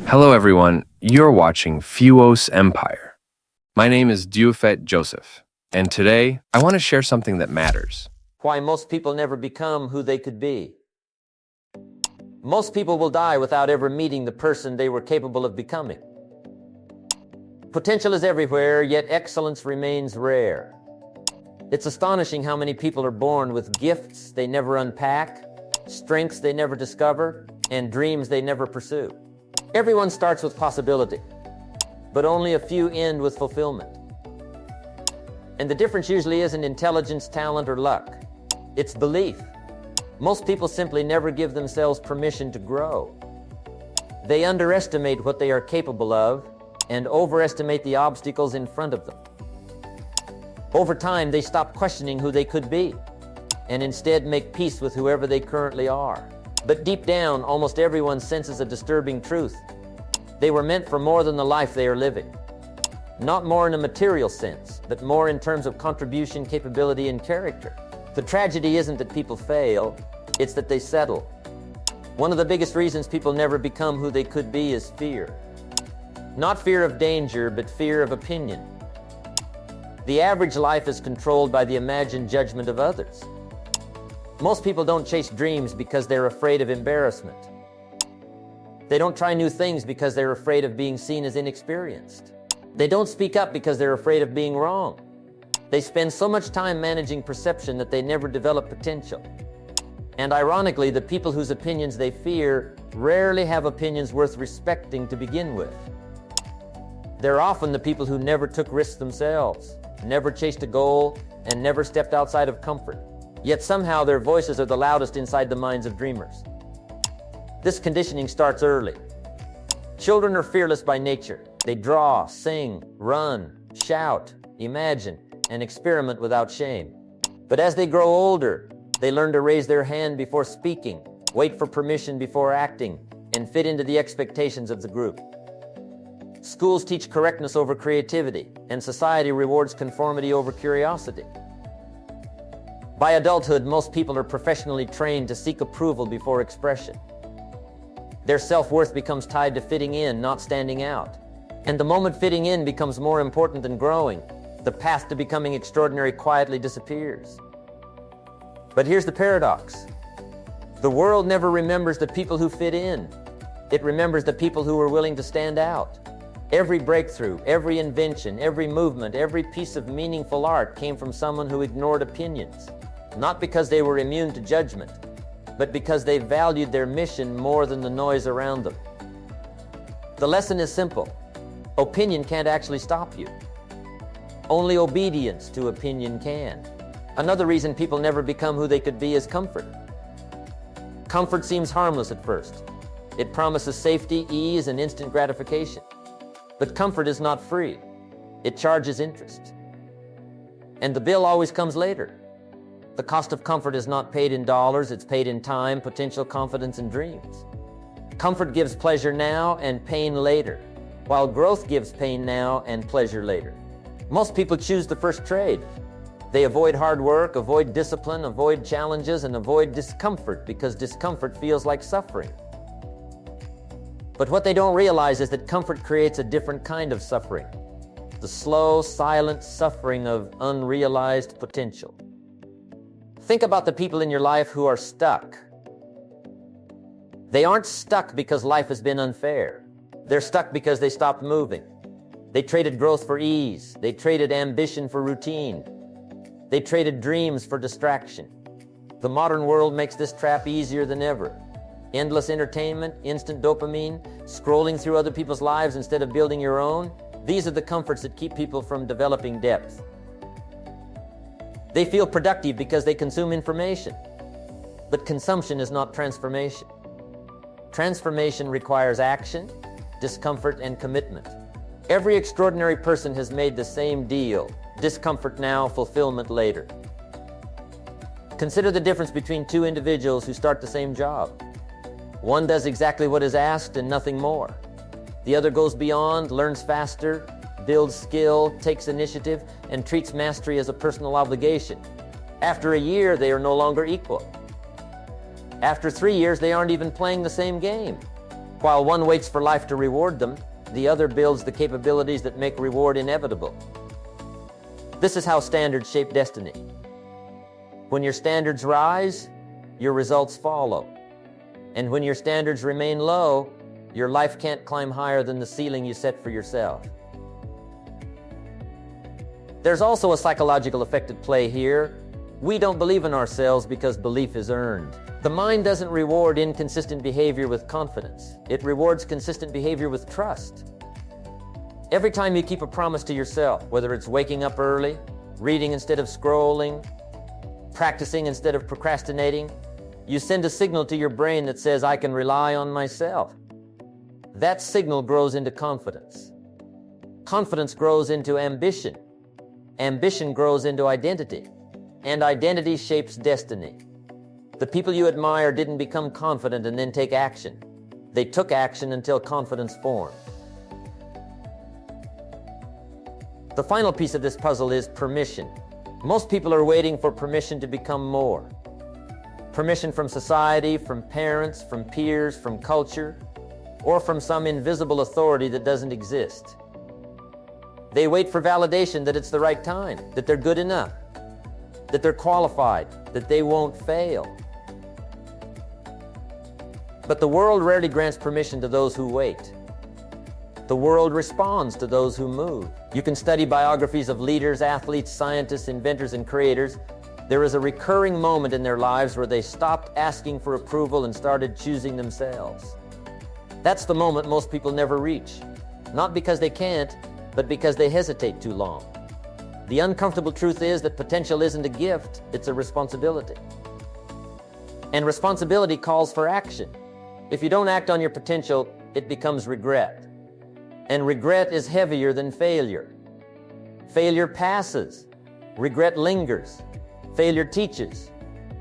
Hello, everyone. You're watching Fuos Empire. My name is Diufet Joseph, and today I want to share something that matters. Why most people never become who they could be. Most people will die without ever meeting the person they were capable of becoming. Potential is everywhere, yet excellence remains rare. It's astonishing how many people are born with gifts they never unpack, strengths they never discover, and dreams they never pursue. Everyone starts with possibility, but only a few end with fulfillment. And the difference usually isn't intelligence, talent, or luck. It's belief. Most people simply never give themselves permission to grow. They underestimate what they are capable of and overestimate the obstacles in front of them. Over time, they stop questioning who they could be and instead make peace with whoever they currently are. But deep down, almost everyone senses a disturbing truth. They were meant for more than the life they are living. Not more in a material sense, but more in terms of contribution, capability, and character. The tragedy isn't that people fail, it's that they settle. One of the biggest reasons people never become who they could be is fear. Not fear of danger, but fear of opinion. The average life is controlled by the imagined judgment of others. Most people don't chase dreams because they're afraid of embarrassment. They don't try new things because they're afraid of being seen as inexperienced. They don't speak up because they're afraid of being wrong. They spend so much time managing perception that they never develop potential. And ironically, the people whose opinions they fear rarely have opinions worth respecting to begin with. They're often the people who never took risks themselves, never chased a goal, and never stepped outside of comfort. Yet somehow their voices are the loudest inside the minds of dreamers. This conditioning starts early. Children are fearless by nature. They draw, sing, run, shout, imagine, and experiment without shame. But as they grow older, they learn to raise their hand before speaking, wait for permission before acting, and fit into the expectations of the group. Schools teach correctness over creativity, and society rewards conformity over curiosity. By adulthood, most people are professionally trained to seek approval before expression. Their self-worth becomes tied to fitting in, not standing out. And the moment fitting in becomes more important than growing, the path to becoming extraordinary quietly disappears. But here's the paradox. The world never remembers the people who fit in. It remembers the people who are willing to stand out. Every breakthrough, every invention, every movement, every piece of meaningful art came from someone who ignored opinions. Not because they were immune to judgment, but because they valued their mission more than the noise around them. The lesson is simple. Opinion can't actually stop you. Only obedience to opinion can. Another reason people never become who they could be is comfort. Comfort seems harmless at first. It promises safety, ease, and instant gratification. But comfort is not free. It charges interest. And the bill always comes later. The cost of comfort is not paid in dollars, it's paid in time, potential, confidence, and dreams. Comfort gives pleasure now and pain later, while growth gives pain now and pleasure later. Most people choose the first trade. They avoid hard work, avoid discipline, avoid challenges, and avoid discomfort because discomfort feels like suffering. But what they don't realize is that comfort creates a different kind of suffering, the slow, silent suffering of unrealized potential. Think about the people in your life who are stuck. They aren't stuck because life has been unfair. They're stuck because they stopped moving. They traded growth for ease. They traded ambition for routine. They traded dreams for distraction. The modern world makes this trap easier than ever. Endless entertainment, instant dopamine, scrolling through other people's lives instead of building your own. These are the comforts that keep people from developing depth. They feel productive because they consume information. But consumption is not transformation. Transformation requires action, discomfort, and commitment. Every extraordinary person has made the same deal: discomfort now, fulfillment later. Consider the difference between two individuals who start the same job. One does exactly what is asked and nothing more. The other goes beyond, learns faster, builds skill, takes initiative, and treats mastery as a personal obligation. After a year, they are no longer equal. After 3 years, they aren't even playing the same game. While one waits for life to reward them, the other builds the capabilities that make reward inevitable. This is how standards shape destiny. When your standards rise, your results follow. And when your standards remain low, your life can't climb higher than the ceiling you set for yourself. There's also a psychological effect at play here. We don't believe in ourselves because belief is earned. The mind doesn't reward inconsistent behavior with confidence. It rewards consistent behavior with trust. Every time you keep a promise to yourself, whether it's waking up early, reading instead of scrolling, practicing instead of procrastinating, you send a signal to your brain that says, I can rely on myself. That signal grows into confidence. Confidence grows into ambition. Ambition grows into identity. And identity shapes destiny. The people you admire didn't become confident and then take action. They took action until confidence formed. The final piece of this puzzle is permission. Most people are waiting for permission to become more. Permission from society, from parents, from peers, from culture, or from some invisible authority that doesn't exist. They wait for validation that it's the right time, that they're good enough, that they're qualified, that they won't fail. But the world rarely grants permission to those who wait. The world responds to those who move. You can study biographies of leaders, athletes, scientists, inventors, and creators. There is a recurring moment in their lives where they stopped asking for approval and started choosing themselves. That's the moment most people never reach. Not because they can't, but because they hesitate too long. The uncomfortable truth is that potential isn't a gift, it's a responsibility. And responsibility calls for action. If you don't act on your potential, it becomes regret. And regret is heavier than failure. Failure passes. Regret lingers. Failure teaches.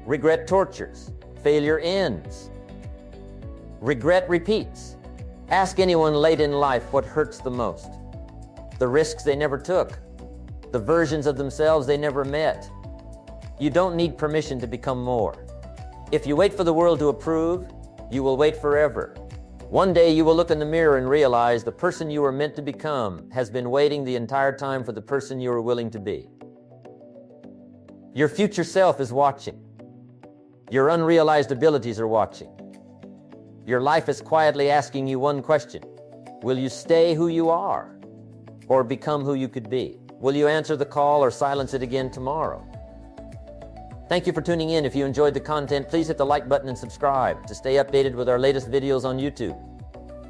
Regret tortures. Failure ends. Regret repeats. Ask anyone late in life what hurts the most. The risks they never took. The versions of themselves they never met. You don't need permission to become more. If you wait for the world to approve, you will wait forever. One day you will look in the mirror and realize the person you were meant to become has been waiting the entire time for the person you were willing to be. Your future self is watching. Your unrealized abilities are watching. Your life is quietly asking you one question. Will you stay who you are or become who you could be? Will you answer the call or silence it again tomorrow? Thank you for tuning in. If you enjoyed the content, please hit the like button and subscribe to stay updated with our latest videos on YouTube.